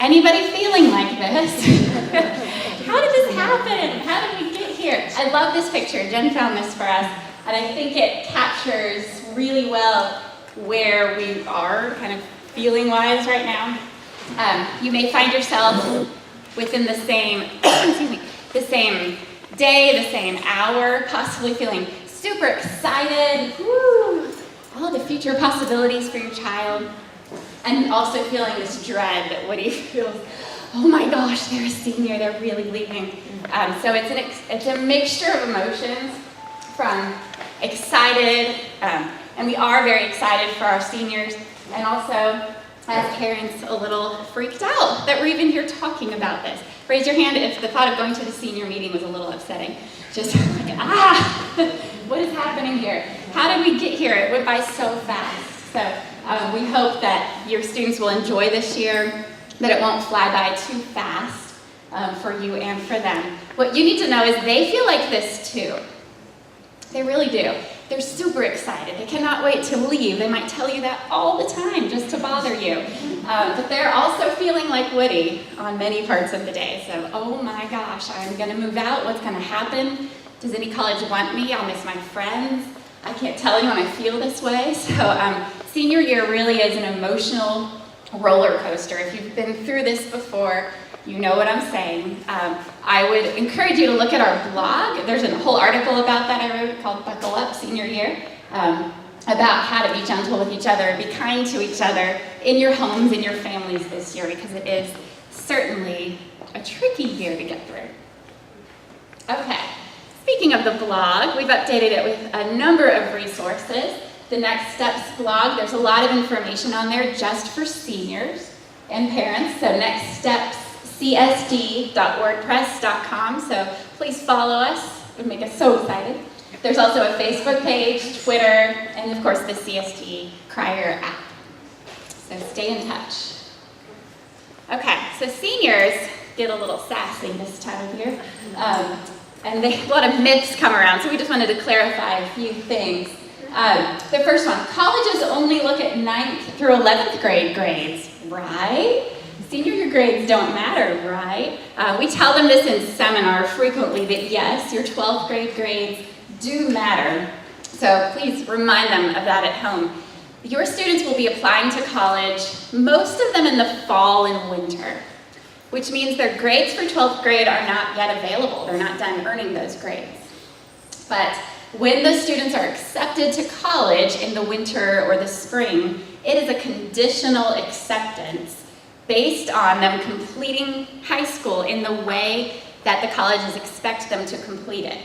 Anybody feeling like this? How did this happen? How did we get here? I love this picture. Jen found this for us, and I think it captures really well where we are kind of feeling-wise right now. You may find yourself within the same, excuse me, the same day, the same hour, possibly feeling super excited, woo, all the future possibilities for your child, and also feeling this dread that Woody feels, oh my gosh, they're a senior, they're really leaving. So it's a mixture of emotions from excited, and we are very excited for our seniors, and also as parents a little freaked out that we're even here talking about this. Raise your hand if the thought of going to the senior meeting was a little upsetting. Just like, what is happening here? How did we get here? It went by so fast. So we hope that your students will enjoy this year, that it won't fly by too fast for you and for them. What you need to know is they feel like this too. They really do. They're super excited. They cannot wait to leave. They might tell you that all the time just to bother you. But they're also feeling like Woody on many parts of the day. So, oh my gosh, I'm going to move out. What's going to happen? Does any college want me? I'll miss my friends. I can't tell you when I feel this way. So senior year really is an emotional roller coaster. If you've been through this before, you know what I'm saying. I would encourage you to look at our blog. There's a whole article about that I wrote called Buckle Up Senior Year, about how to be gentle with each other, be kind to each other in your homes, in your families this year, because it is certainly a tricky year to get through. Okay, speaking of the blog, we've updated it with a number of resources. The Next Steps blog, there's a lot of information on there just for seniors and parents, so nextstepscsd.wordpress.com, so please follow us. It would make us so excited. There's also a Facebook page, Twitter, and of course the CSD Crier app. So stay in touch. Okay, so seniors get a little sassy this time of year, and a lot of myths come around, so we just wanted to clarify a few things. The first one, colleges only look at 9th through 11th grade grades, right? Senior year grades don't matter, right? We tell them this in seminar frequently that yes, your 12th grade grades do matter. So please remind them of that at home. Your students will be applying to college, most of them in the fall and winter, which means their grades for 12th grade are not yet available. They're not done earning those grades. But when the students are accepted to college in the winter or the spring, it is a conditional acceptance based on them completing high school in the way that the colleges expect them to complete it.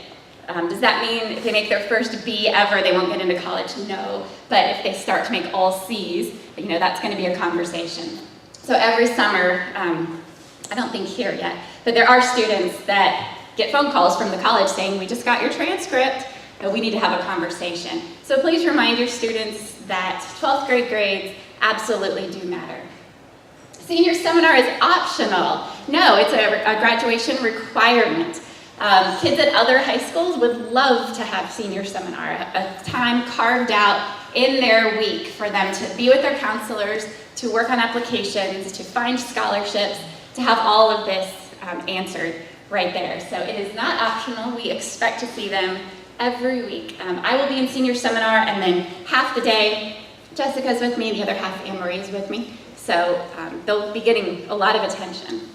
Does that mean if they make their first B ever, they won't get into college? No, but if they start to make all C's, that's going to be a conversation. So every summer, I don't think here yet, but there are students that get phone calls from the college saying, we just got your transcript, but we need to have a conversation. So please remind your students that 12th grade grades absolutely do matter. Senior seminar is optional. No, it's a graduation requirement. Kids at other high schools would love to have senior seminar, a time carved out in their week for them to be with their counselors, to work on applications, to find scholarships, to have all of this answered right there. So it is not optional. We expect to see them every week. I will be in senior seminar, and then half the day, Jessica's with me, the other half Anne-Marie's with me. So they'll be getting a lot of attention.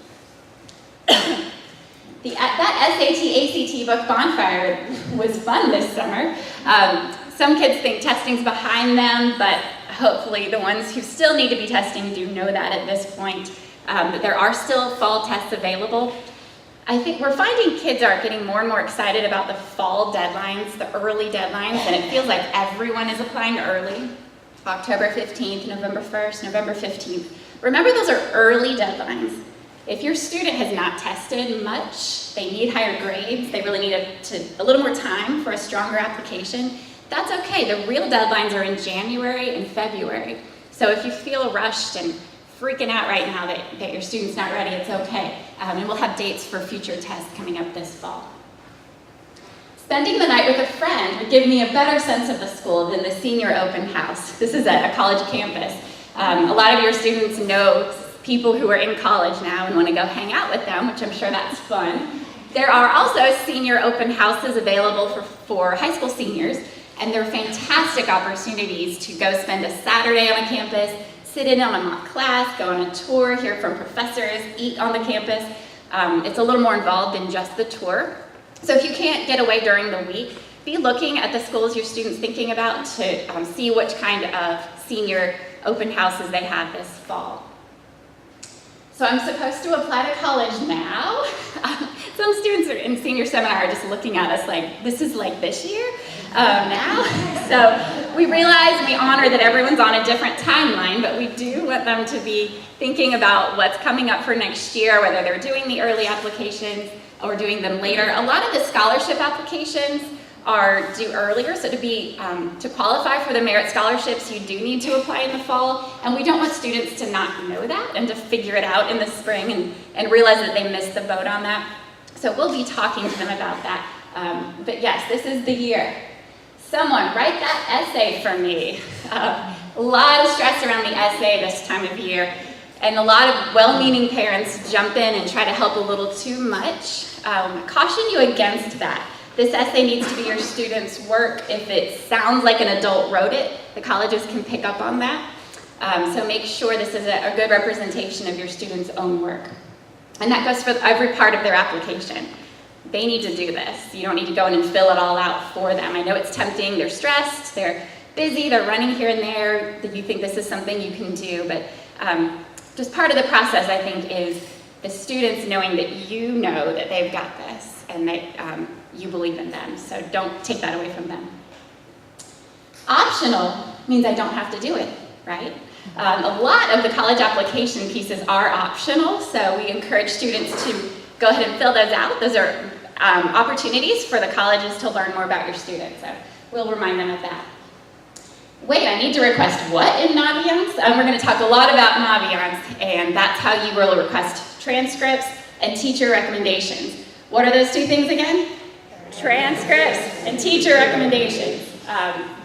That SAT, ACT book bonfire was fun this summer. Some kids think testing's behind them, but hopefully the ones who still need to be testing do know that at this point. But there are still fall tests available. I think we're finding kids are getting more and more excited about the fall deadlines, the early deadlines, and it feels like everyone is applying early. October 15th, November 1st, November 15th. Remember, those are early deadlines. If your student has not tested much, they need higher grades, they really need a little more time for a stronger application, that's okay. The real deadlines are in January and February. So if you feel rushed and freaking out right now that your student's not ready, it's okay. And we'll have dates for future tests coming up this fall. Spending the night with a friend would give me a better sense of the school than the senior open house. This is at a college campus. A lot of your students know people who are in college now and want to go hang out with them, which I'm sure that's fun. There are also senior open houses available for high school seniors, and they're fantastic opportunities to go spend a Saturday on a campus, sit in on a mock class, go on a tour, hear from professors, eat on the campus. It's a little more involved than just the tour. So if you can't get away during the week, be looking at the schools your students thinking about to see which kind of senior open houses they have this fall. So I'm supposed to apply to college now. Some students in senior seminar are just looking at us like, this is like this year now. So we realize and we honor that everyone's on a different timeline, but we do want them to be thinking about what's coming up for next year, whether they're doing the early applications or doing them later. A lot of the scholarship applications are due earlier, so to qualify for the merit scholarships, you do need to apply in the fall, and we don't want students to not know that and to figure it out in the spring and realize that they missed the boat on that. So we'll be talking to them about that. But yes, this is the year. Someone write that essay for me. A lot of stress around the essay this time of year, and a lot of well-meaning parents jump in and try to help a little too much. I caution you against that. This essay needs to be your students' work. If it sounds like an adult wrote it, the colleges can pick up on that. So make sure this is a good representation of your students' own work. And that goes for every part of their application. They need to do this. You don't need to go in and fill it all out for them. I know it's tempting, they're stressed, they're busy, they're running here and there, that you think this is something you can do, but just part of the process, I think, is the students knowing that you know that they've got this and that you believe in them, so don't take that away from them. Optional means I don't have to do it, right? A lot of the college application pieces are optional, so we encourage students to go ahead and fill those out. Those are opportunities for the colleges to learn more about your students, so we'll remind them of that. Wait, I need to request what in Naviance? We're going to talk a lot about Naviance, and that's how you will request transcripts and teacher recommendations. What are those two things again? Transcripts and teacher recommendations.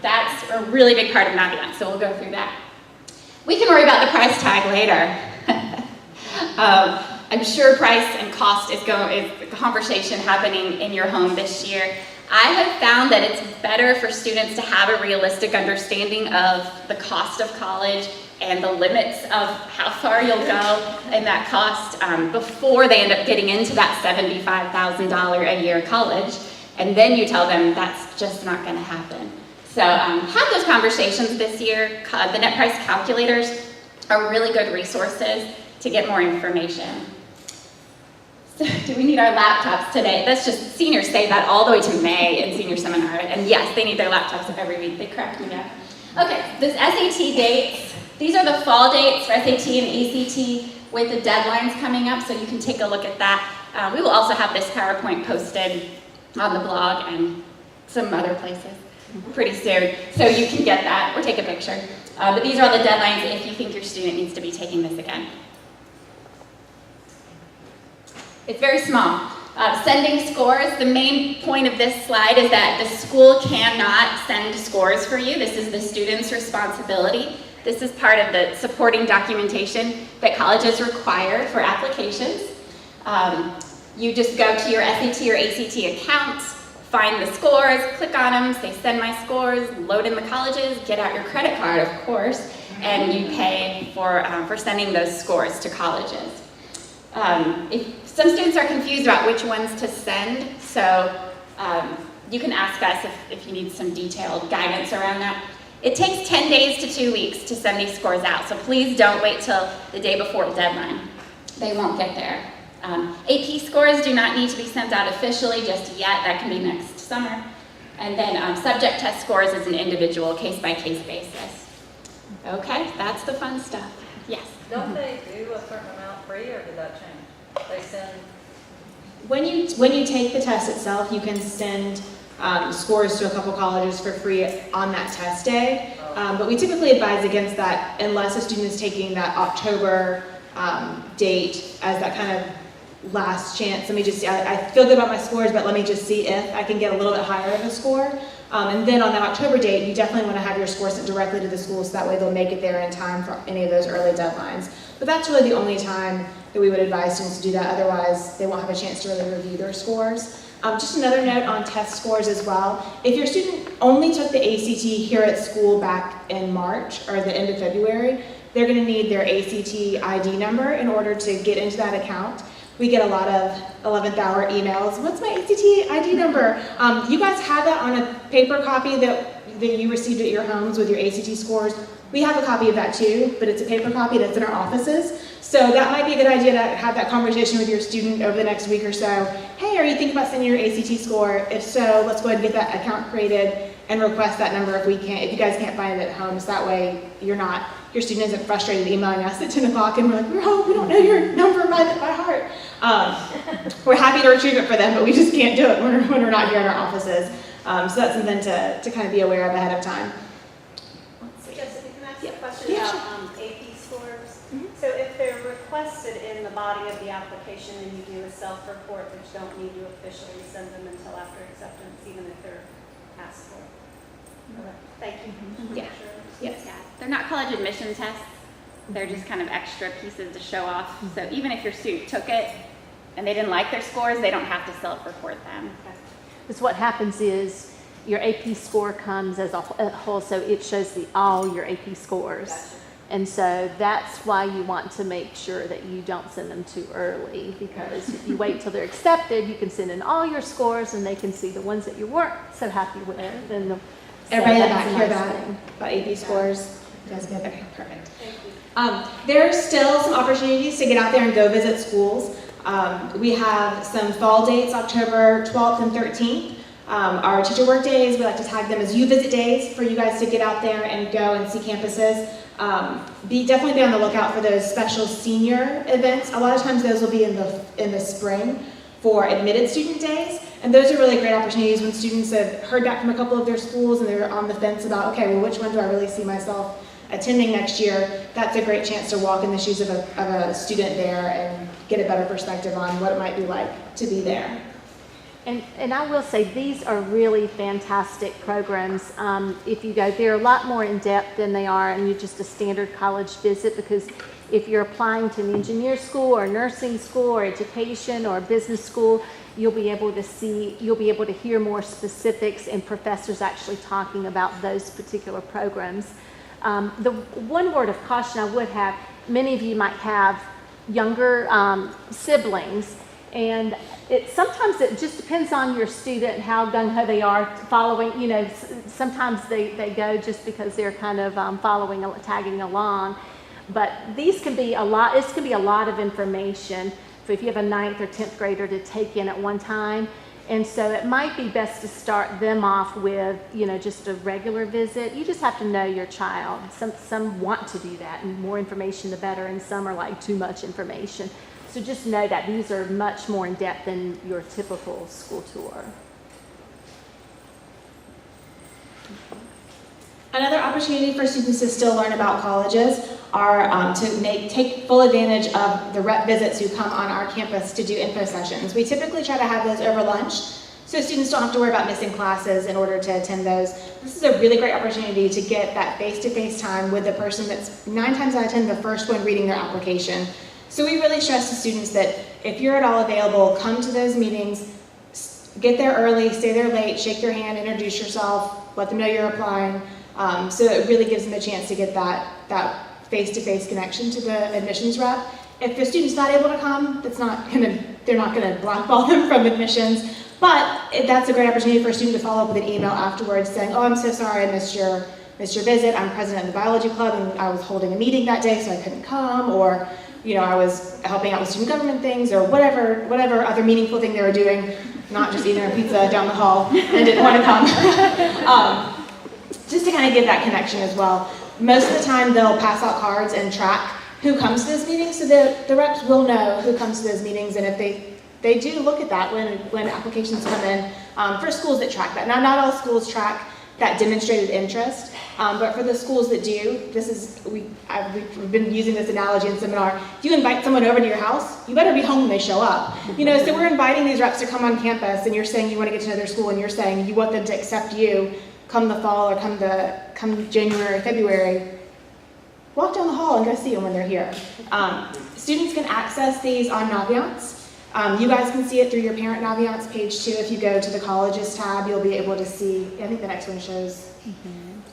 That's a really big part of Naviance, so we'll go through that. We can worry about the price tag later. I'm sure price and cost is a conversation happening in your home this year. I have found that it's better for students to have a realistic understanding of the cost of college and the limits of how far you'll go in that cost before they end up getting into that $75,000 a year college. And then you tell them that's just not going to happen. So have those conversations this year. The net price calculators are really good resources to get more information. So do we need our laptops today? That's just, seniors say that all the way to May in senior seminar. And yes, they need their laptops every week. They crack me up. Okay, this SAT dates. These are the fall dates for SAT and ACT with the deadlines coming up, so you can take a look at that. We will also have this PowerPoint posted on the blog and some other places pretty soon, so you can get that or take a picture. But these are the deadlines if you think your student needs to be taking this again. It's very small. Sending scores, the main point of this slide is that the school cannot send scores for you. This is the student's responsibility. This is part of the supporting documentation that colleges require for applications. You just go to your SAT or ACT account, find the scores, click on them, say send my scores, load in the colleges, get out your credit card, of course, and you pay for sending those scores to colleges. Some students are confused about which ones to send, so you can ask us if you need some detailed guidance around that. It takes 10 days to 2 weeks to send these scores out, so please don't wait till the day before the deadline. They won't get there. AP scores do not need to be sent out officially just yet. That can be next summer. And then subject test scores is an individual case-by-case basis. Okay, that's the fun stuff. Yes? Don't they do a certain amount free, or did that change? They send... When you take the test itself, you can send scores to a couple colleges for free on that test day. But we typically advise against that unless a student is taking that October date as that kind of last chance. Let me just see, I feel good about my scores, but let me just see if I can get a little bit higher of a score. And then on the October date, you definitely want to have your score sent directly to the school so that way they'll make it there in time for any of those early deadlines. But that's really the only time that we would advise students to do that. Otherwise, they won't have a chance to really review their scores. Just another note on test scores as well. If your student only took the ACT here at school back in March or the end of February, they're going to need their ACT ID number in order to get into that account. We get a lot of 11th hour emails. What's my ACT ID number? You guys have that on a paper copy that you received at your homes with your ACT scores. We have a copy of that too, but it's a paper copy that's in our offices. So that might be a good idea to have that conversation with your student over the next week or so. Hey, are you thinking about sending your ACT score? If so, let's go ahead and get that account created and request that number if you guys can't find it at home. So that way your student isn't frustrated emailing us at 10 o'clock and we're like, we don't know your number by heart. We're happy to retrieve it for them, but we just can't do it when we're not here in our offices. So that's something to kind of be aware of ahead of time. Jessica, can I ask a question about AP scores? So if they're requested in the body of the application and you do a self-report, but you don't need to officially send them until after acceptance, even if they're asked for? Okay, thank you. Yeah. Yes. Yeah, they're not college admission tests. They're just kind of extra pieces to show off. So even if your student took it and they didn't like their scores, they don't have to self-report them. Because what happens is your AP score comes as a whole, so it shows all your AP scores. Gotcha. And so that's why you want to make sure that you don't send them too early, because if you wait till they're accepted, you can send in all your scores and they can see the ones that you weren't so happy with. And Everybody in the back that's a hear nice that thing. about AP scores? You guys get that? Okay, perfect. Thank you. There are still some opportunities to get out there and go visit schools. We have some fall dates, October 12th and 13th. Our teacher work days, we like to tag them as you visit days for you guys to get out there and go and see campuses. Definitely be on the lookout for those special senior events. A lot of times those will be in the spring for admitted student days. And those are really great opportunities when students have heard back from a couple of their schools and they're on the fence about, okay, well, which one do I really see myself attending next year? That's a great chance to walk in the shoes of a student there and get a better perspective on what it might be like to be there. And I will say these are really fantastic programs. If you go, they're a lot more in depth than they are in just a standard college visit, because if you're applying to an engineer school or nursing school or education or business school, you'll be able to hear more specifics and professors actually talking about those particular programs. The one word of caution I would have, many of you might have younger siblings, and sometimes it just depends on your student, how gung-ho they are following. Sometimes they go just because they're kind of tagging along. But these can be a lot. This can be a lot of information for if you have a 9th or 10th grader to take in at one time. And so it might be best to start them off with, just a regular visit. You just have to know your child. Some want to do that, and more information the better, and some are like too much information. So just know that these are much more in depth than your typical school tour. Another opportunity for students to still learn about colleges are to take full advantage of the rep visits who come on our campus to do info sessions. We typically try to have those over lunch, so students don't have to worry about missing classes in order to attend those. This is a really great opportunity to get that face-to-face time with the person that's 9 times out of 10 the first one reading their application. So we really stress to students that if you're at all available, come to those meetings, get there early, stay there late, shake their hand, introduce yourself, let them know you're applying. So it really gives them a chance to get that face-to-face connection to the admissions rep. If the student's not able to come, they're not gonna blackball them from admissions. But that's a great opportunity for a student to follow up with an email afterwards saying, oh, I'm so sorry I missed your visit. I'm president of the biology club and I was holding a meeting that day so I couldn't come, or I was helping out with student government things, or whatever other meaningful thing they were doing, not just eating a pizza down the hall and didn't want to come. Just to kind of give that connection as well. Most of the time they'll pass out cards and track who comes to those meetings, so the reps will know who comes to those meetings, and if they do look at that when applications come in for schools that track that. Now, not all schools track that demonstrated interest. But for the schools that do, we've been using this analogy in seminar. If you invite someone over to your house, you better be home when they show up. So we're inviting these reps to come on campus, and you're saying you want to get to know their school, and you're saying you want them to accept you come the fall or come January, February. Walk down the hall and go see them when they're here. Students can access these on Naviance. You guys can see it through your parent Naviance page too. If you go to the colleges tab, you'll be able to see, I think the next one shows,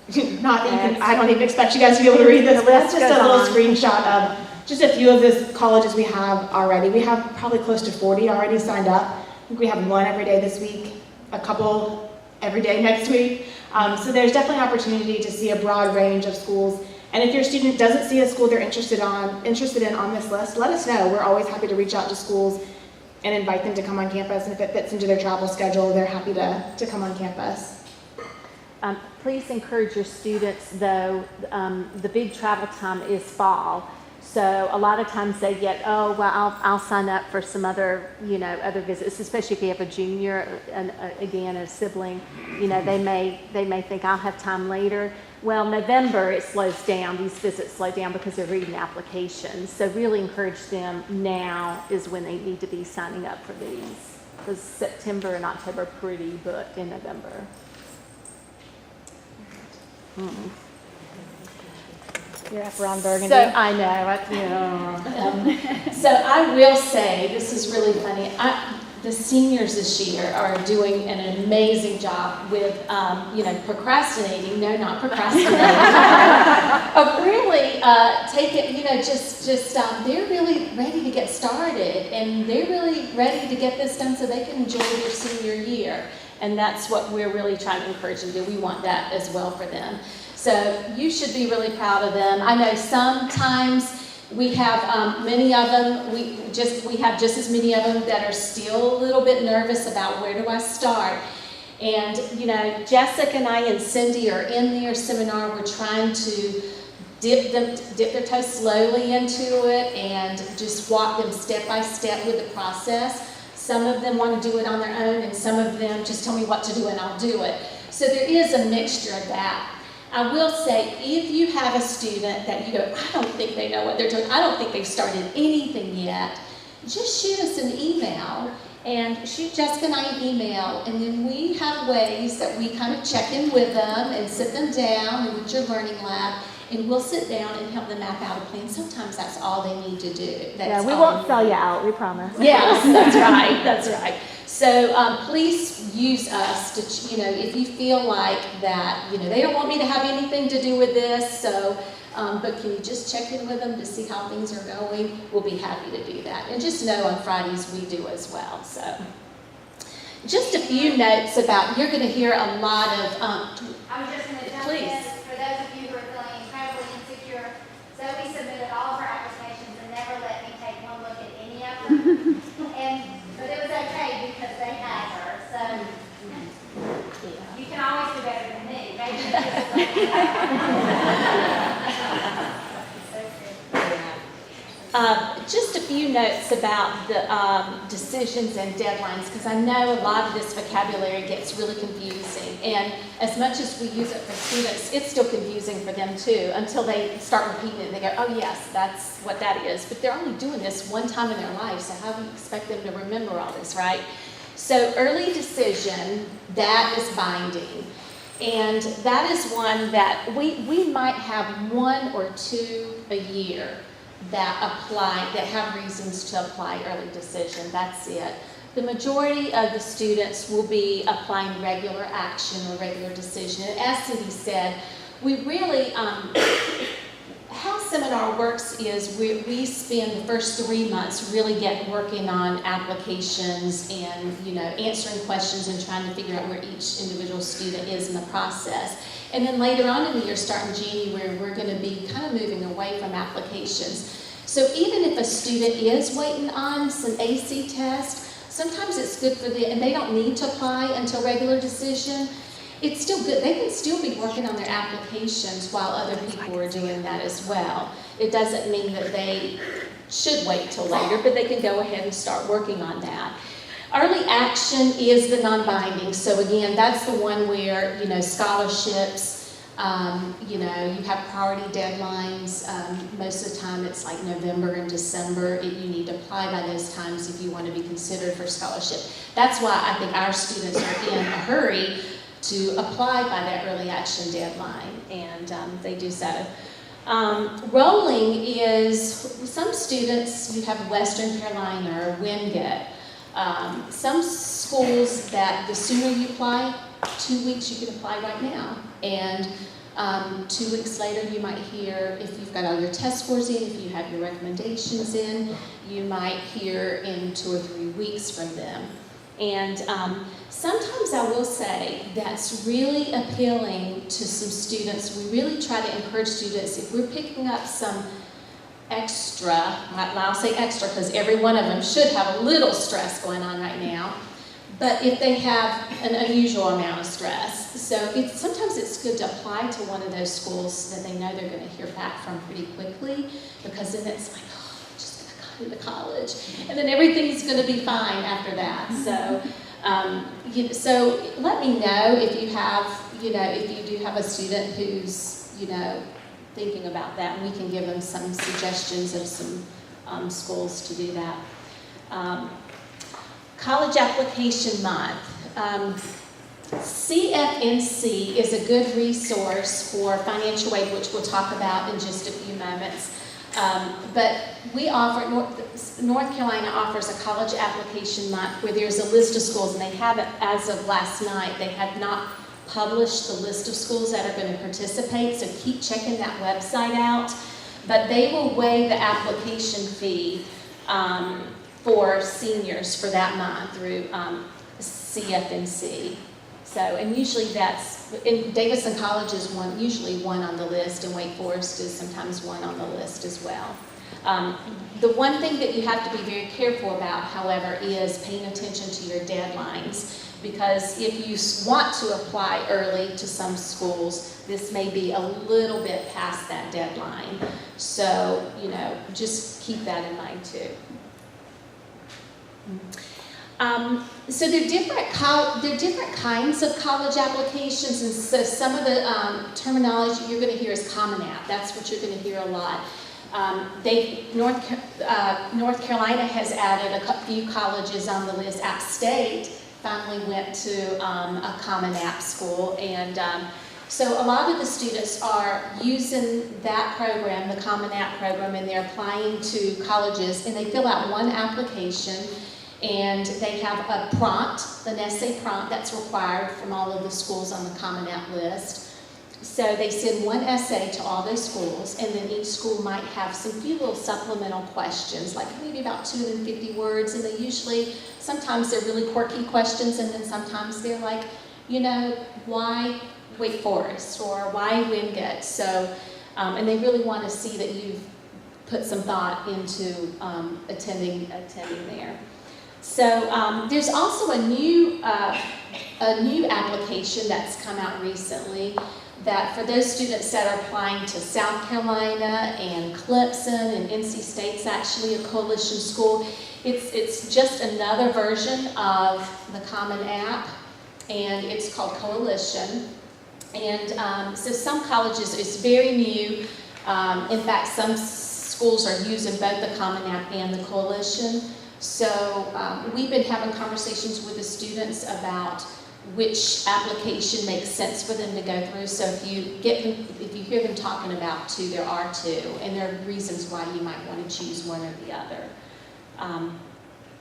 I don't even expect you guys to be able to read this, but that's just a little screenshot of just a few of the colleges we have already. We have probably close to 40 already signed up. I think we have one every day this week, a couple every day next week. So there's definitely opportunity to see a broad range of schools. And if your student doesn't see a school they're interested in on this list, let us know. We're always happy to reach out to schools and invite them to come on campus. And if it fits into their travel schedule, they're happy to come on campus. Please encourage your students, though, the big travel time is fall. So a lot of times they get, I'll sign up for some other, other visits, especially if you have a junior, and again, a sibling, they may think I'll have time later. Well, November, it slows down. These visits slow down because they're reading applications. So really encourage them now is when they need to be signing up for these. Because September and October are pretty booked in November. You're up, Ron Burgundy. So I know. So I will say, this is really funny. The seniors this year are doing an amazing job with, procrastinating. No, not procrastinating. Of really taking, they're really ready to get started, and they're really ready to get this done so they can enjoy their senior year. And that's what we're really trying to encourage them to do. We want that as well for them. So you should be really proud of them. I know sometimes we have many of them, we have just as many of them that are still a little bit nervous about where do I start. And, Jessica and I and Cindy are in their seminar. We're trying to dip their toes slowly into it and just walk them step by step with the process. Some of them want to do it on their own, and some of them just tell me what to do and I'll do it. So there is a mixture of that. I will say, if you have a student that you go, I don't think they know what they're doing, I don't think they've started anything yet, just shoot us an email and shoot Jessica and I an email, and then we have ways that we kind of check in with them and sit them down in your learning lab, and we'll sit down and help them map out a plan. Sometimes that's all they need to do. We won't sell you out, we promise. Yes, that's right. So please use us to, if you feel like that, they don't want me to have anything to do with this, so, but can you just check in with them to see how things are going? We'll be happy to do that. And just know on Fridays we do as well, so. Just a few notes about, you're going to hear a lot of, I was just going to jump please. in. For those of you who are feeling incredibly insecure, Zoe submitted all of her applications and never let me take one look at any of them. But it was okay because they had her. So you can always do better than me. Maybe just a few notes about the decisions and deadlines, because I know a lot of this vocabulary gets really confusing, and as much as we use it for students, it's still confusing for them too, until they start repeating it and they go, oh yes, that's what that is. But they're only doing this one time in their life, so how do you expect them to remember all this, right? So early decision, that is binding. And that is one that we might have one or two a year that have reasons to apply early decision. That's it. The majority of the students will be applying regular action or regular decision. And as Cindy said, we really, how seminar works is we spend the first 3 months really working on applications and answering questions and trying to figure out where each individual student is in the process. And then later on in the year, starting January, we're going to be kind of moving away from applications. So even if a student is waiting on some AC tests, sometimes it's good for them, and they don't need to apply until regular decision. It's still good. They can still be working on their applications while other people are doing that as well. It doesn't mean that they should wait till later, but they can go ahead and start working on that. Early action is the non-binding. So again, that's the one where, scholarships, you have priority deadlines. Most of the time it's like November and December. You need to apply by those times if you want to be considered for scholarship. That's why I think our students are in a hurry to apply by that early action deadline, and they do so. Rolling is, some students, you have Western Carolina or Wingate. Some schools that the sooner you apply, 2 weeks you can apply right now. And 2 weeks later you might hear, if you've got all your test scores in, if you have your recommendations in, you might hear in 2 or 3 weeks from them. And sometimes I will say that's really appealing to some students. We really try to encourage students, if we're picking up some extra, I'll say extra because every one of them should have a little stress going on right now, but if they have an unusual amount of stress. So sometimes it's good to apply to one of those schools that they know they're going to hear back from pretty quickly, because then it's like, oh, I'm just going to go to college, and then everything's going to be fine after that. So, so let me know if you have, if you do have a student who's, thinking about that, and we can give them some suggestions of some schools to do that. College application month. CFNC is a good resource for financial aid, which we'll talk about in just a few moments. But we offer, North Carolina offers a college application month where there's a list of schools, and they have it as of last night. They have not published the list of schools that are going to participate, so keep checking that website out. But they will waive the application fee for seniors for that month through CFNC. So, and usually that's, in Davidson College is usually one on the list, and Wake Forest is sometimes one on the list as well. The one thing that you have to be very careful about, however, is paying attention to your deadlines. Because if you want to apply early to some schools, this may be a little bit past that deadline. So, just keep that in mind too. So there are different kinds of college applications, and so some of the terminology you're going to hear is Common App. That's what you're going to hear a lot. North Carolina has added a few colleges on the list. App State finally went to a Common App school, and so a lot of the students are using that program, the Common App program, and they're applying to colleges, and they fill out one application, and they have a prompt, an essay prompt that's required from all of the schools on the Common App list. So they send one essay to all those schools, and then each school might have some few little supplemental questions, like maybe about 250 words, and they usually, sometimes they're really quirky questions, and then sometimes they're like, why Wake Forest, or why Wingate? So, and they really want to see that you've put some thought into attending there. So there's also a new application that's come out recently, that for those students that are applying to South Carolina and Clemson, and NC State's actually a coalition school, it's just another version of the Common App, and it's called Coalition. And so some colleges, it's very new. In fact, some schools are using both the Common App and the Coalition. So we've been having conversations with the students about which application makes sense for them to go through. So if you hear them talking about two, there are two, and there are reasons why you might want to choose one or the other.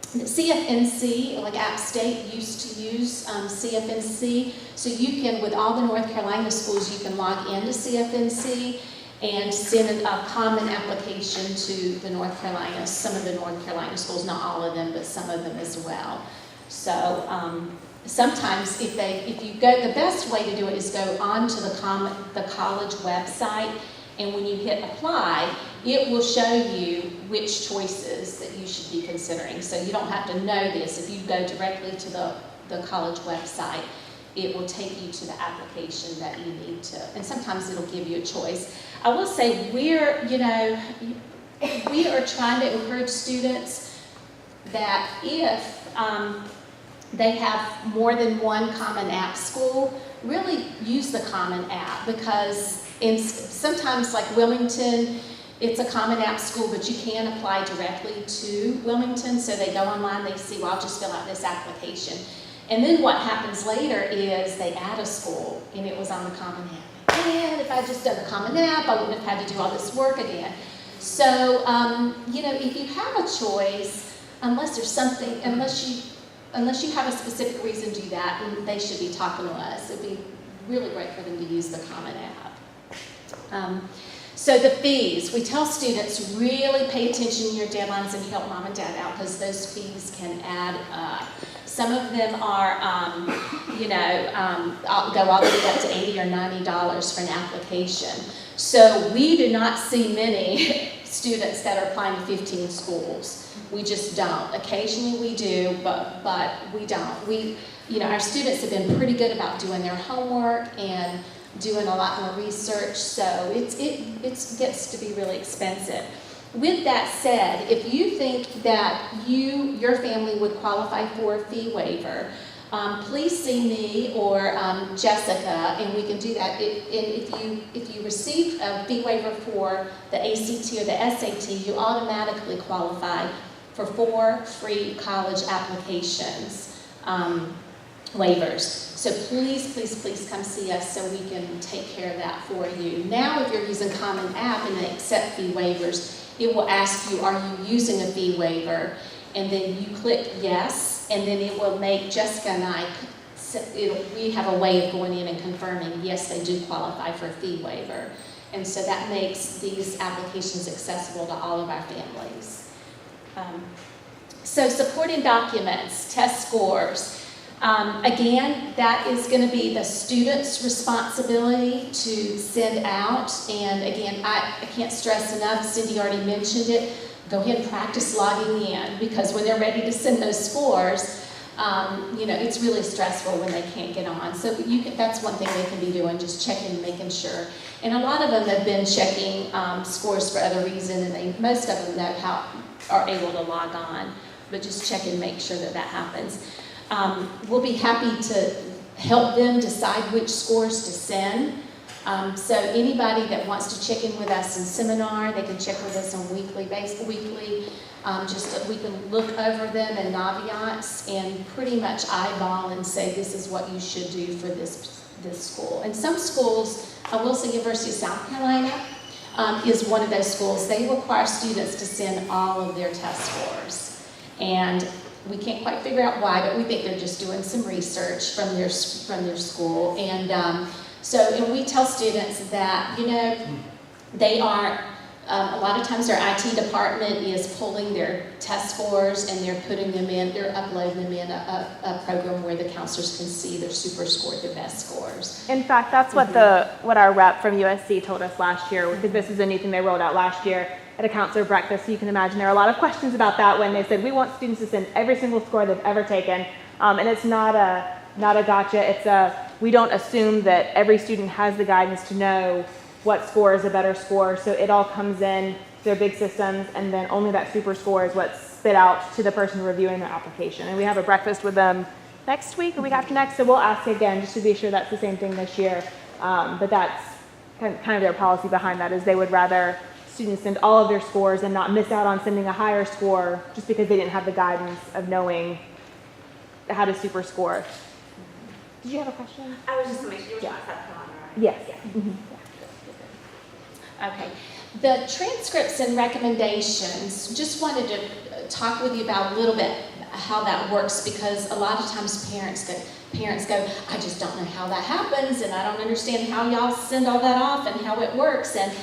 CFNC, like App State used to use CFNC, so you can, with all the North Carolina schools, you can log into CFNC and send a common application to the North Carolina, some of the North Carolina schools, not all of them, but some of them as well. So sometimes if you go, the best way to do it is go onto the college website, and when you hit apply, it will show you which choices that you should be considering. So you don't have to know this. If you go directly to the college website, it will take you to the application that you need to, and sometimes it'll give you a choice. I will say we are trying to encourage students that if they have more than one Common App school, really use the Common App, because sometimes like Wilmington, it's a Common App school, but you can apply directly to Wilmington. So they go online, they see, well, I'll just fill out this application. And then what happens later is they add a school, and it was on the Common App. And if I just done the Common App, I wouldn't have had to do all this work again. So, if you have a choice, unless you have a specific reason to do that, then they should be talking to us. It'd be really great for them to use the Common App. So the fees, we tell students really pay attention to your deadlines and help mom and dad out, because those fees can add up. Some of them are, go all the way up to $80 or $90 for an application. So we do not see many students that are applying to 15 schools. We just don't. Occasionally we do, but we don't. Our students have been pretty good about doing their homework and doing a lot more research, so it gets to be really expensive. With that said, if you think that your family would qualify for a fee waiver, please see me or Jessica, and we can do that. If you receive a fee waiver for the ACT or the SAT, you automatically qualify for 4 free college applications waivers. So please come see us so we can take care of that for you. Now, if you're using Common App and they accept fee waivers, it will ask you, are you using a fee waiver? And then you click yes, and then it will make Jessica and I, we have a way of going in and confirming, yes, they do qualify for a fee waiver. And so that makes these applications accessible to all of our families. So supporting documents, test scores. Again, that is going to be the student's responsibility to send out. And again, I can't stress enough, Cindy already mentioned it, go ahead and practice logging in, because when they're ready to send those scores, it's really stressful when they can't get on. So that's one thing they can be doing, just checking, making sure. And a lot of them have been checking scores for other reasons, and most of them are able to log on, but just check and make sure that happens. We'll be happy to help them decide which scores to send. So anybody that wants to check in with us in seminar, they can check with us on weekly. We can look over them in Naviance and pretty much eyeball and say this is what you should do for this school. And some schools, I will say University of South Carolina is one of those schools. They require students to send all of their test scores. And we can't quite figure out why, but we think they're just doing some research from their school. And so we tell students that, they are, a lot of times their IT department is pulling their test scores and they're uploading them in a program where the counselors can see their super scored, their best scores. In fact, that's what our rep from USC told us last year, because this is a new thing they rolled out last year at a counselor breakfast. So you can imagine there are a lot of questions about that when they said, we want students to send every single score they've ever taken. And it's not a gotcha. We don't assume that every student has the guidance to know what score is a better score. So it all comes in their big systems, and then only that super score is what's spit out to the person reviewing their application. And we have a breakfast with them next week or week after next, so we'll ask again just to be sure that's the same thing this year. But that's kind of their policy behind that, is they would rather students send all of their scores and not miss out on sending a higher score just because they didn't have the guidance of knowing how to super score. Did you have a question? I was just going to make sure you were talking about South Carolina, right? Yes. Yeah. Mm-hmm. Okay. The transcripts and recommendations, just wanted to talk with you about a little bit how that works, because a lot of times parents go, I just don't know how that happens, and I don't understand how y'all send all that off and how it works. And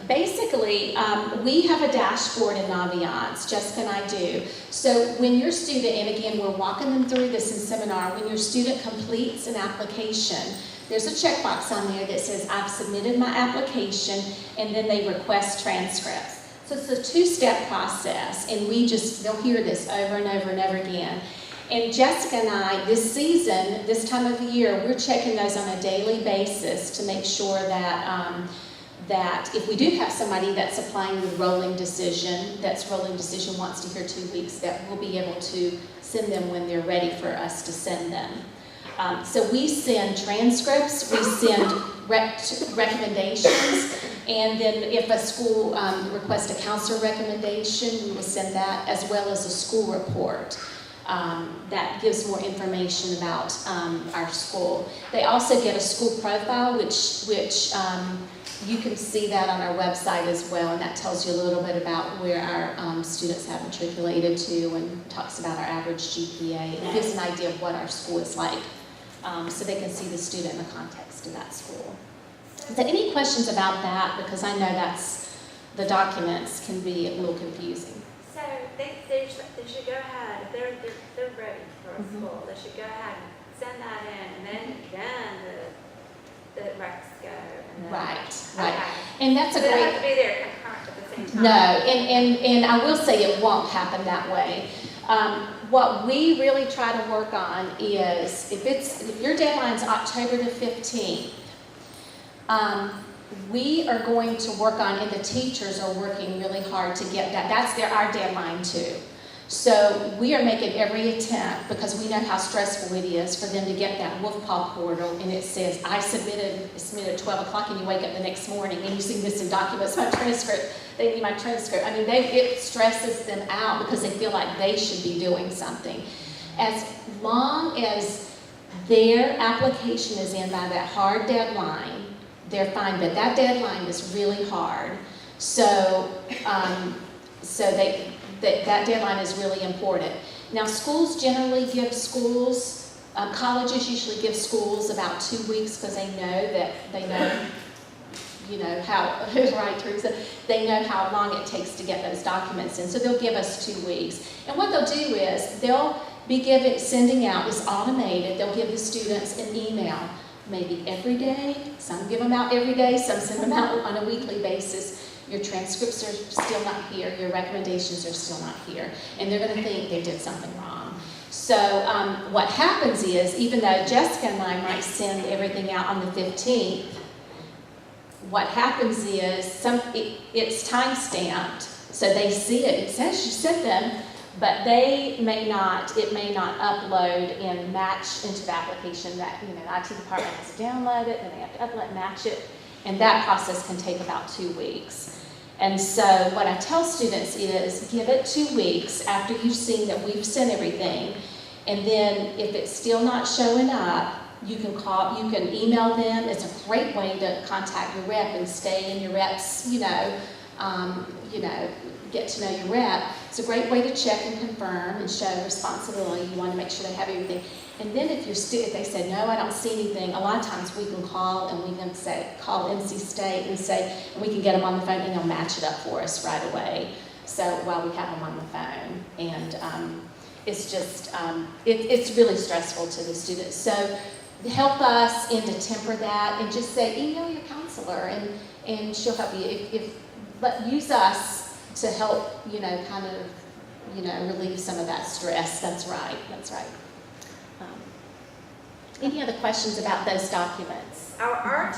basically, we have a dashboard in Naviance, Jessica and I do. So when your student, and again, we're walking them through this in seminar, when your student completes an application, there's a checkbox on there that says, I've submitted my application, and then they request transcripts. So it's a two-step process, and they'll hear this over and over and over again. And Jessica and I, this season, this time of the year, we're checking those on a daily basis to make sure that that if we do have somebody that's applying with rolling decision wants to hear 2 weeks, that we'll be able to send them when they're ready for us to send them. So we send transcripts, we send recommendations, and then if a school requests a counselor recommendation, we will send that, as well as a school report that gives more information about our school. They also get a school profile, which you can see that on our website as well, and that tells you a little bit about where our students have matriculated to, and talks about our average GPA, and gives an idea of what our school is like, so they can see the student in the context of that school. Is there any questions about that? Because I know the documents can be a little confusing. So they should go ahead, if they're ready for a school, they should go ahead and send that in, and then the recs go. And then, Right. Okay. And that's a So they great... have to be there concurrent at the same time. No, and I will say it won't happen that way. What we really try to work on is, if your deadline's October the 15th, we are going to work on, and the teachers are working really hard to get that. That's our deadline too. So we are making every attempt, because we know how stressful it is for them to get that WolfPaw portal, and it says, I submitted at 12 o'clock, and you wake up the next morning and you see missing documents, my transcript, they need my transcript. I mean, it stresses them out because they feel like they should be doing something. As long as their application is in by that hard deadline, they're fine, but that deadline is really hard. So, that deadline is really important. Now, schools generally give colleges usually give schools about 2 weeks, because they know how, right, Teresa? They know how long it takes to get those documents in, so they'll give us 2 weeks. And what they'll do is, they'll be sending out, it's automated, they'll give the students an email, maybe every day, some give them out every day, some send them out on a weekly basis. Your transcripts are still not here, your recommendations are still not here, and they're going to think they did something wrong. So what happens is, even though Jessica and I might send everything out on the 15th, what happens is it's time-stamped, so they see it. It says you sent them, but it may not upload and match into the application that, the IT department has to download it, then they have to upload and match it, and that process can take about 2 weeks. And so what I tell students is, give it 2 weeks after you've seen that we've sent everything, and then if it's still not showing up, you can email them. It's a great way to contact your rep and stay in your rep's, get to know your rep. It's a great way to check and confirm and show responsibility. You want to make sure they have everything. And then if they say, no, I don't see anything, a lot of times we can call, and we can call NC State and we can get them on the phone, and they'll match it up for us right away. So while we have them on the phone, and it's just, it's really stressful to the students. So help us to temper that, and just say, email your counselor, and she'll help you. But use us to help, relieve some of that stress. That's right. Any other questions about those documents? Are our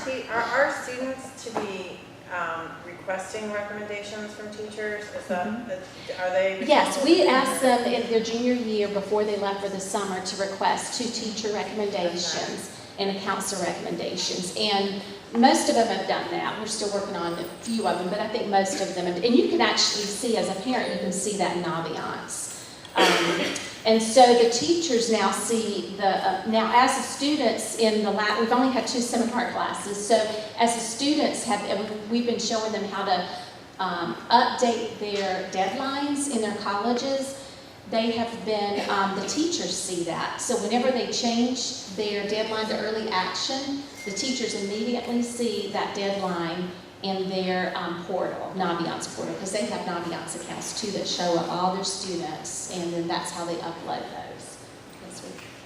students to be requesting recommendations from teachers? Are they? Yes, we asked them in their junior year before they left for the summer to request 2 teacher recommendations and a counselor recommendations, and most of them have done that. We're still working on a few of them, but I think most of them, and you can actually see, as a parent, you can see that in Naviance. And so the teachers now see now as the students we've only had 2 seminar classes, so as the students we've been showing them how to update their deadlines in their colleges. They have been, the teachers see that. So whenever they change their deadline to early action, the teachers immediately see that deadline in their portal, Naviance portal, because they have Naviance accounts too that show up all their students, and then that's how they upload those. Yes,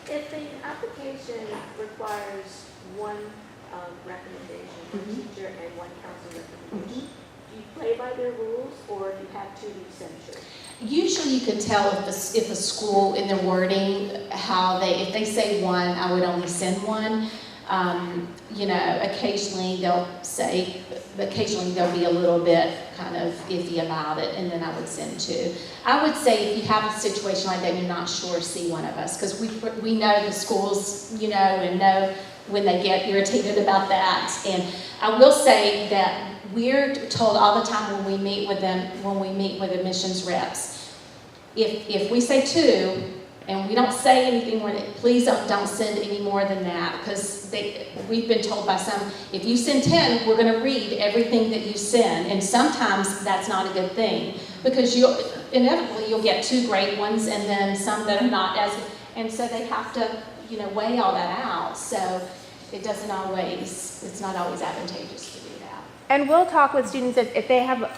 if the application requires one recommendation from a teacher and one counselor recommendation, do you play by their rules, or if you have 2, do you censure? Usually you can tell if a school in their wording, if they say 1, I would only send 1. Occasionally they'll say occasionally they'll be a little bit kind of iffy about it, and then I would send two. I would say if you have a situation like that and you're not sure, see one of us, because we know the schools, and know when they get irritated about that. And I will say that we're told all the time when we meet with them, when we meet with admissions reps, if we say two, and we don't say anything more, please don't send any more than that, because we've been told by some, if you send 10, we're going to read everything that you send, and sometimes that's not a good thing, because inevitably you'll get 2 great ones, and then some that are not as good, and so they have to, weigh all that out, so it's not always advantageous to do that. And we'll talk with students if they have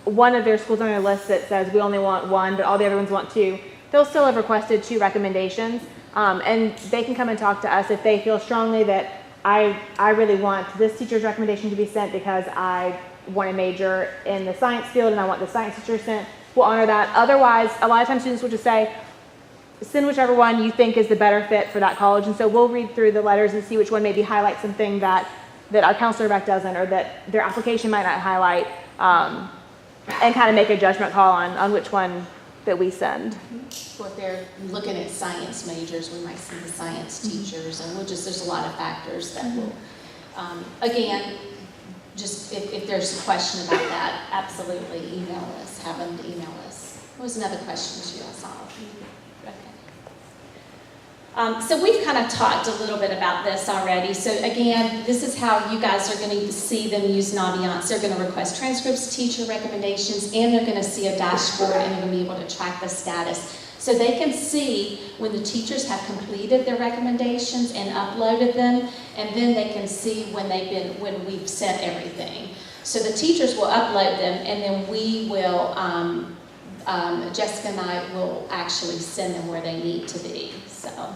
one of their schools on their list that says we only want 1, but all the other ones want 2. They'll still have requested 2 recommendations, and they can come and talk to us if they feel strongly that I really want this teacher's recommendation to be sent because I want to major in the science field and I want the science teacher sent. We'll honor that. Otherwise, a lot of times students will just say, send whichever one you think is the better fit for that college. And so we'll read through the letters and see which one maybe highlights something that our counselor rec doesn't, or that their application might not highlight, and kind of make a judgment call on which one that we send. Or if they're looking at science majors, we might send the science teachers, and there's a lot of factors that will, again, just if there's a question about that, absolutely email us, have them email us. What was another question you all saw? Okay. So we've kind of talked a little bit about this already. So again, this is how you guys are going to see them use Naviance. They're going to request transcripts, teacher recommendations, and they're going to see a dashboard, and they're going to be able to track the status. So they can see when the teachers have completed their recommendations and uploaded them, and then they can see when we've sent everything. So the teachers will upload them, and then we will, Jessica and I will actually send them where they need to be. So,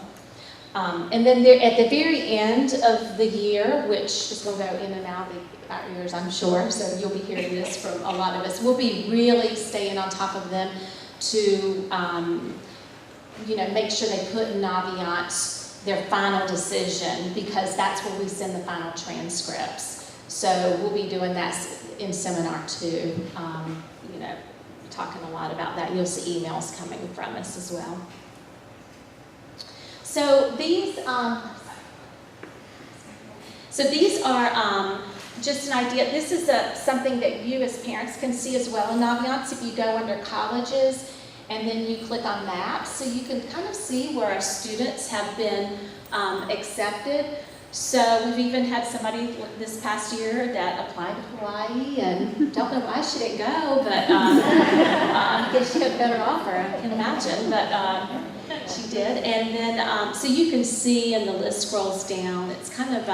and then at the very end of the year, which is going to go in and out of our ears, I'm sure, so you'll be hearing this from a lot of us, we'll be really staying on top of them to, make sure they put in Naviance their final decision, because that's where we send the final transcripts. So we'll be doing that in seminar too, talking a lot about that. You'll see emails coming from us as well. So these are just an idea. This is something that you as parents can see as well in Naviance. If you go under colleges and then you click on maps, so you can kind of see where our students have been accepted. So we've even had somebody this past year that applied to Hawaii, and don't know why she didn't go, but I guess she had a better offer, I can imagine, but she did. And then, so you can see, and the list scrolls down, it's kind of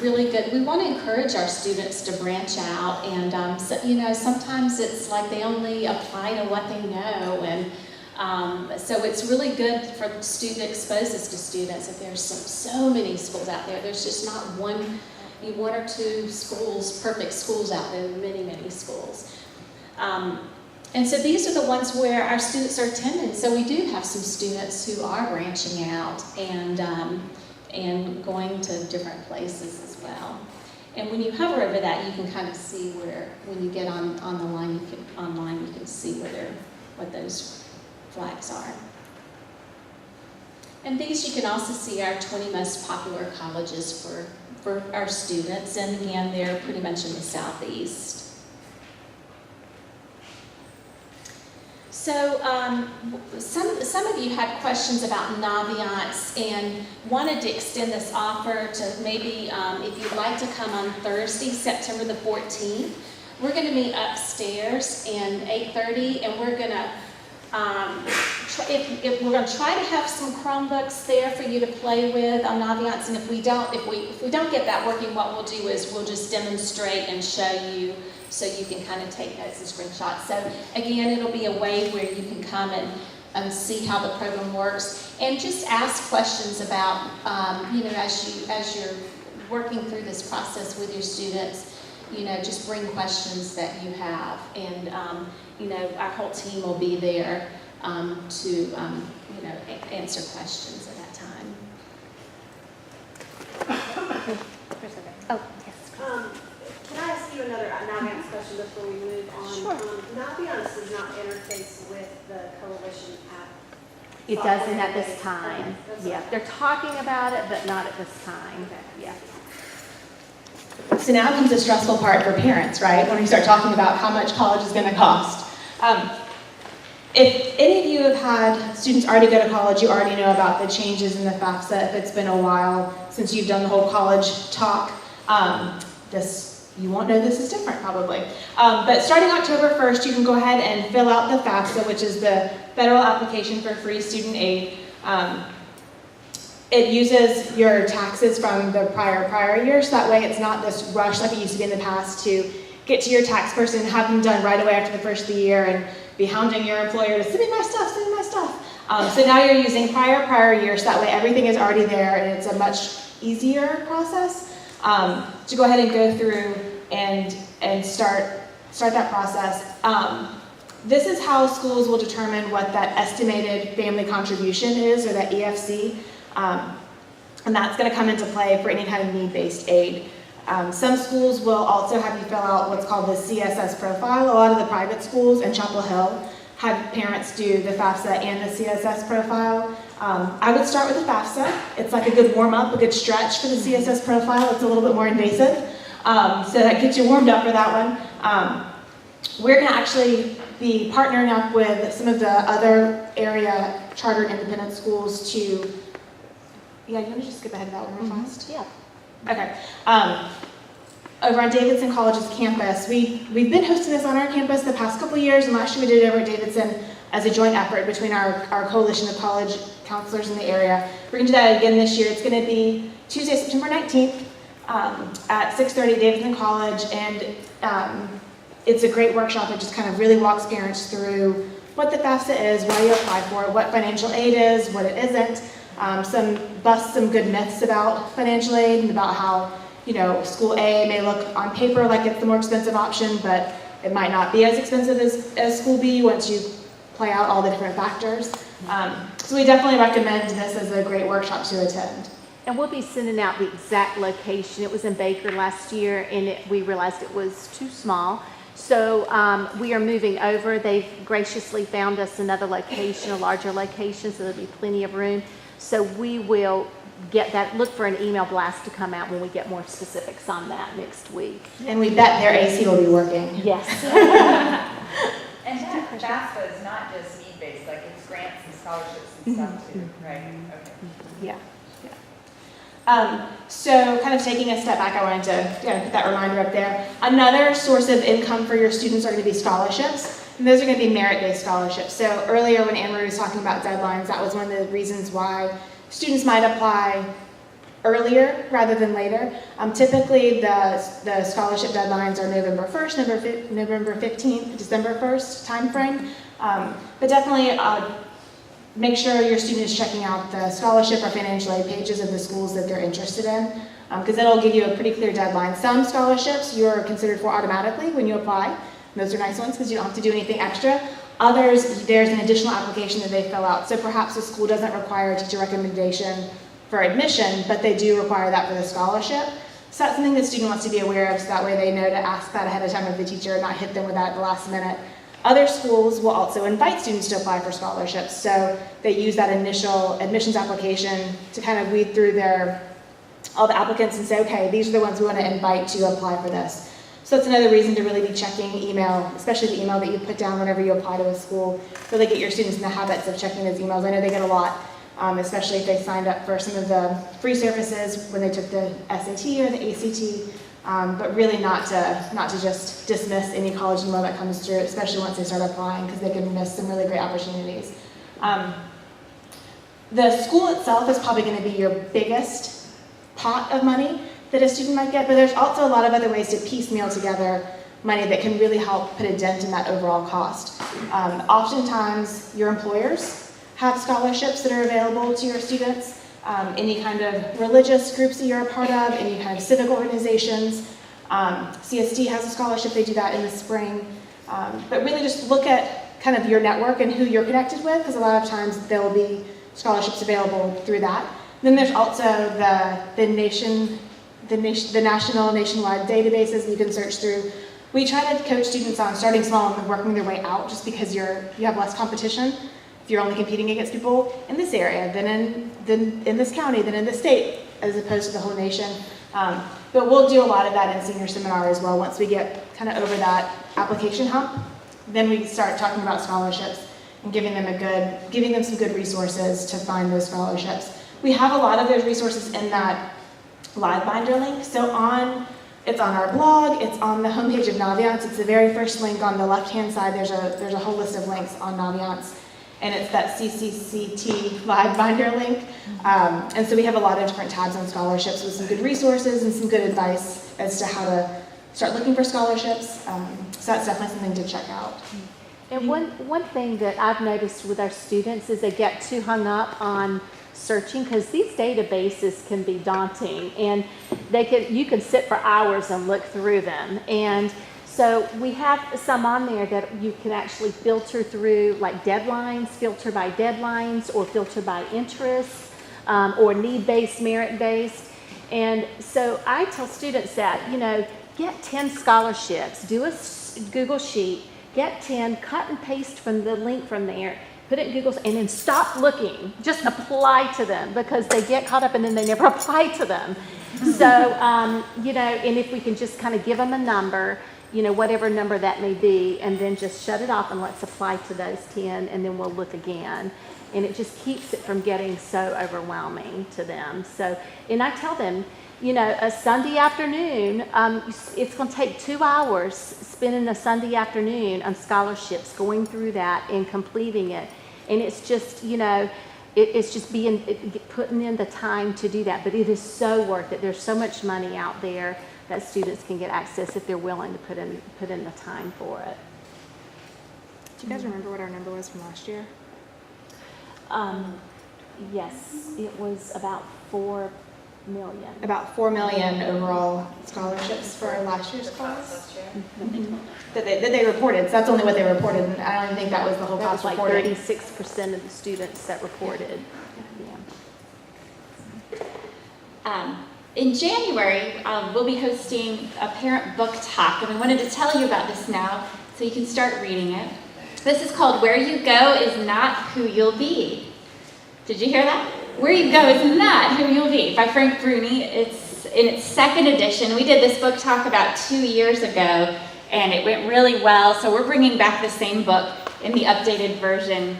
really good. We want to encourage our students to branch out, and sometimes it's like they only apply to what they know, and so it's really good for student exposes to students that there's so many schools out there. There's just not one or two schools, perfect schools out there. Many, many schools. And so these are the ones where our students are attending. So we do have some students who are branching out and going to different places as well. And when you hover over that, you can kind of see where, when you get on the line, you can see what those flags are. And these you can also see our 20 most popular colleges for our students, and again, they're pretty much in the Southeast. So some of you had questions about Naviance and wanted to extend this offer to maybe if you'd like to come on Thursday, September the 14th. We're going to meet upstairs in 8:30, and we're going to if we're going to try to have some Chromebooks there for you to play with on Naviance, and if we don't get that working, what we'll do is we'll just demonstrate and show you so you can kind of take notes and screenshots. So again, it'll be a way where you can come and see how the program works, and just ask questions about as you're working through this process with your students. Just bring questions that you have, and our whole team will be there to answer questions at that time. Oh, yes. Can I ask you another analogous question before we move on. Sure. Naviance does not interface with the coalition app. It doesn't at this time. Okay, that's Yeah, okay. they're talking about it, but not at this time. Yeah. So now comes the stressful part for parents, right? When we start talking about how much college is going to cost. If any of you have had students already go to college, you already know about the changes in the FAFSA if it's been a while since you've done the whole college talk. You won't know this is different probably. But starting October 1st, you can go ahead and fill out the FAFSA, which is the Federal Application for Free Student Aid. It uses your taxes from the prior year, so that way it's not this rush like it used to be in the past to get to your tax person and have them done right away after the first of the year and be hounding your employer to send me my stuff, send me my stuff. So now you're using prior year, so that way everything is already there and it's a much easier process to go ahead and go through and start that process. This is how schools will determine what that estimated family contribution is, or that EFC, and that's going to come into play for any kind of need-based aid. Some schools will also have you fill out what's called the CSS profile. A lot of the private schools in Chapel Hill have parents do the FAFSA and the CSS profile. I would start with the FAFSA. It's like a good warm-up, a good stretch for the CSS profile. It's a little bit more invasive, so that gets you warmed up for that one. We're going to actually be partnering up with some of the other area chartered independent schools to, yeah, you want to just skip ahead of that one real fast? Yeah. Okay. Over on Davidson College's campus, we've been hosting this on our campus the past couple years, and last year we did it over at Davidson as a joint effort between our coalition of college counselors in the area. We're going to do that again this year. It's going to be Tuesday, September 19th at 6:30 at Davidson College, and it's a great workshop that just kind of really walks parents through what the FAFSA is, why you apply for it, what financial aid is, what it isn't, busts some good myths about financial aid and about how, you know, school A may look on paper like it's the more expensive option, but it might not be as expensive as school B once you play out all the different factors. So we definitely recommend this as a great workshop to attend. And we'll be sending out the exact location. It was in Baker last year, and we realized it was too small. So we are moving over. They've graciously found us another location, a larger location, so there'll be plenty of room. So we will get that, look for an email blast to come out when we get more specifics on that next week. And we bet their AC will be working. Yes. And that FAFSA is not just need-based, like it's grants and scholarships and stuff too, right? Okay. Yeah. So kind of taking a step back, I wanted to put that reminder up there. Another source of income for your students are going to be scholarships, and those are going to be merit-based scholarships. So earlier when Anne-Marie was talking about deadlines, that was one of the reasons why students might apply earlier rather than later. Typically the scholarship deadlines are November 1st, November 15th, December 1st timeframe, but definitely make sure your student is checking out the scholarship or financial aid pages of the schools that they're interested in, because it'll give you a pretty clear deadline. Some scholarships you're considered for automatically when you apply. Those are nice ones because you don't have to do anything extra. Others, there's an additional application that they fill out. So perhaps the school doesn't require a teacher recommendation for admission, but they do require that for the scholarship. So that's something the student wants to be aware of, so that way they know to ask that ahead of time of the teacher and not hit them with that at the last minute. Other schools will also invite students to apply for scholarships, so they use that initial admissions application to kind of weed through all the applicants and say, okay, these are the ones we want to invite to apply for this. So that's another reason to really be checking email, especially the email that you put down whenever you apply to a school. Really get your students in the habits of checking those emails. I know they get a lot, especially if they signed up for some of the free services when they took the SAT or the ACT. But really not to just dismiss any college email that comes through, especially once they start applying, because they can miss some really great opportunities. The school itself is probably going to be your biggest pot of money that a student might get, but there's also a lot of other ways to piecemeal together money that can really help put a dent in that overall cost. Oftentimes, your employers have scholarships that are available to your students. Any kind of religious groups that you're a part of, any kind of civic organizations. CSD has a scholarship, they do that in the spring. But really just look at kind of your network and who you're connected with, because a lot of times there will be scholarships available through that. Then there's also the the national, nationwide databases you can search through. We try to coach students on starting small and working their way out, just because you have less competition if you're only competing against people in this area, than in this county, than in this state, as opposed to the whole nation. But we'll do a lot of that in senior seminar as well. Once we get kind of over that application hump, then we start talking about scholarships and giving them some good resources to find those scholarships. We have a lot of those resources in that live binder link. So it's on our blog, it's on the homepage of Naviance. It's the very first link on the left-hand side. There's a whole list of links on Naviance, and it's that CCCT live binder link. And so we have a lot of different tabs on scholarships with some good resources and some good advice as to how to start looking for scholarships. So that's definitely something to check out. And one thing that I've noticed with our students is they get too hung up on searching, because these databases can be daunting, and you can sit for hours and look through them. And so we have some on there that you can actually filter through, like deadlines, filter by deadlines, or filter by interests, or need-based, merit-based. And so I tell students that, get 10 scholarships, do a Google sheet, get 10, cut and paste from the link from there, put it in Google, and then stop looking. Just apply to them, because they get caught up and then they never apply to them. So, and if we can just kind of give them a number, whatever number that may be, and then just shut it off and let's apply to those 10, and then we'll look again. And it just keeps it from getting so overwhelming to them. So, and I tell them, a Sunday afternoon, it's going to take 2 hours spending a Sunday afternoon on scholarships, going through that and completing it. And it's just, it's just putting in the time to do that. But it is so worth it. There's so much money out there that students can get access if they're willing to put in the time for it. Do you guys remember what our number was from last year? Yes, it was about 4 million. About 4 million overall scholarships for last year's class. Last year. That they reported. So that's only what they reported. And I don't even think that was the whole That class was like reported. 36% of the students that reported. Yeah. In January, we'll be hosting a parent book talk, and we wanted to tell you about this now so you can start reading it. This is called Where You Go Is Not Who You'll Be. Did you hear that? Where You Go Is Not Who You'll Be by Frank Bruni. It's in its second edition. We did this book talk about 2 years ago, and it went really well, so we're bringing back the same book in the updated version.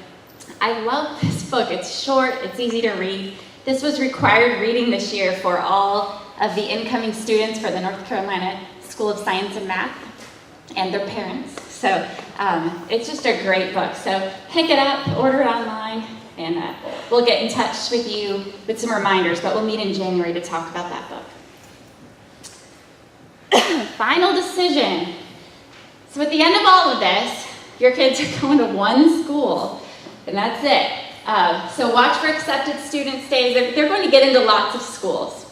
I love this book. It's short, it's easy to read. This was required reading this year for all of the incoming students for the North Carolina School of Science and Math and their parents. So it's just a great book. So pick it up, order it online, and we'll get in touch with you with some reminders, but we'll meet in January to talk about that book. Final decision. So at the end of all of this, your kids are going to one school, and that's it. So watch for accepted students days. They're going to get into lots of schools.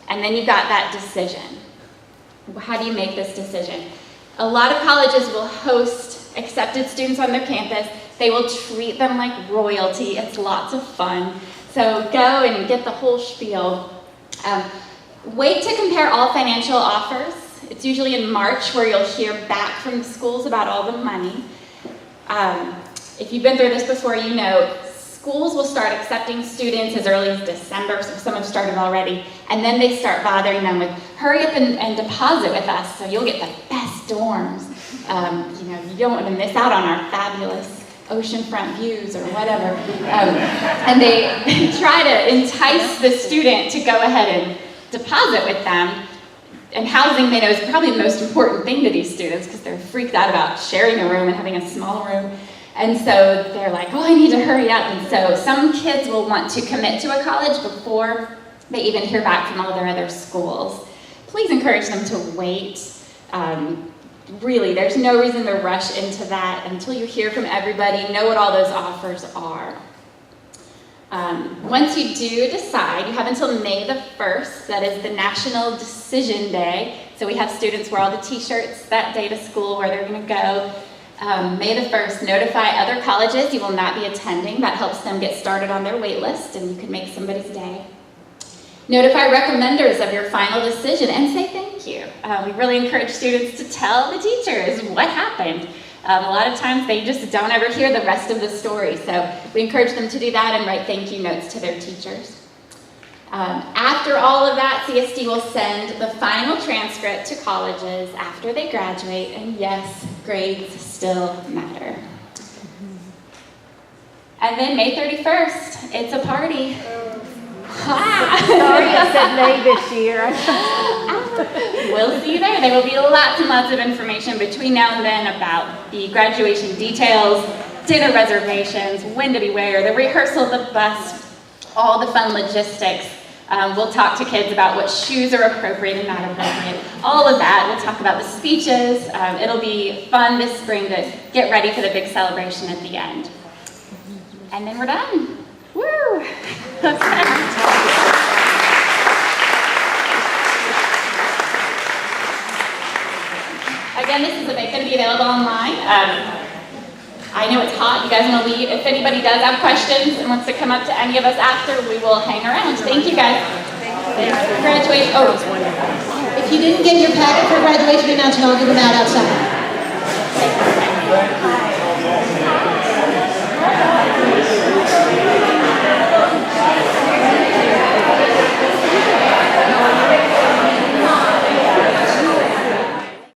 And then you've got that decision. How do you make this decision? A lot of colleges will host accepted students on their campus. They will treat them like royalty. It's lots of fun. So go and get the whole spiel. Wait to compare all financial offers. It's usually in March where you'll hear back from the schools about all the money. If you've been through this before, you know schools will start accepting students as early as December, so some have started already, and then they start bothering them with, hurry up and deposit with us so you'll get the best dorms. You don't want to miss out on our fabulous oceanfront views or whatever. And they try to entice the student to go ahead and deposit with them. And housing, they know, is probably the most important thing to these students because they're freaked out about sharing a room and having a small room. And so they're like, oh, I need to hurry up. And so some kids will want to commit to a college before they even hear back from all their other schools. Please encourage them to wait. Really, there's no reason to rush into that until you hear from everybody, know what all those offers are. Once you do decide, you have until May the 1st, that is the National Decision Day. So we have students wear all the t-shirts that day to school where they're going to go. May the 1st, notify other colleges you will not be attending. That helps them get started on their wait list, and you can make somebody's day. Notify recommenders of your final decision and say thank you. We really encourage students to tell the teachers what happened. A lot of times they just don't ever hear the rest of the story, so we encourage them to do that and write thank you notes to their teachers. After all of that, CSD will send the final transcript to colleges after they graduate, and yes, grades still matter. And then May 31st, it's a party. Sorry I said May this year. We'll see you there. There will be lots and lots of information between now and then about the graduation details, dinner reservations, when to be where, the rehearsal of the bus, all the fun logistics. We'll talk to kids about what shoes are appropriate and not appropriate. All of that. We'll talk about the speeches. It'll be fun this spring to get ready for the big celebration at the end. And then we're done. Woo! Again, this is going to be available online. I know it's hot. You guys want to leave. If anybody does have questions and wants to come up to any of us after, we will hang around. Thank you, guys. Graduation. Oh, If you didn't get your packet for graduation announcement, I'll give them out outside.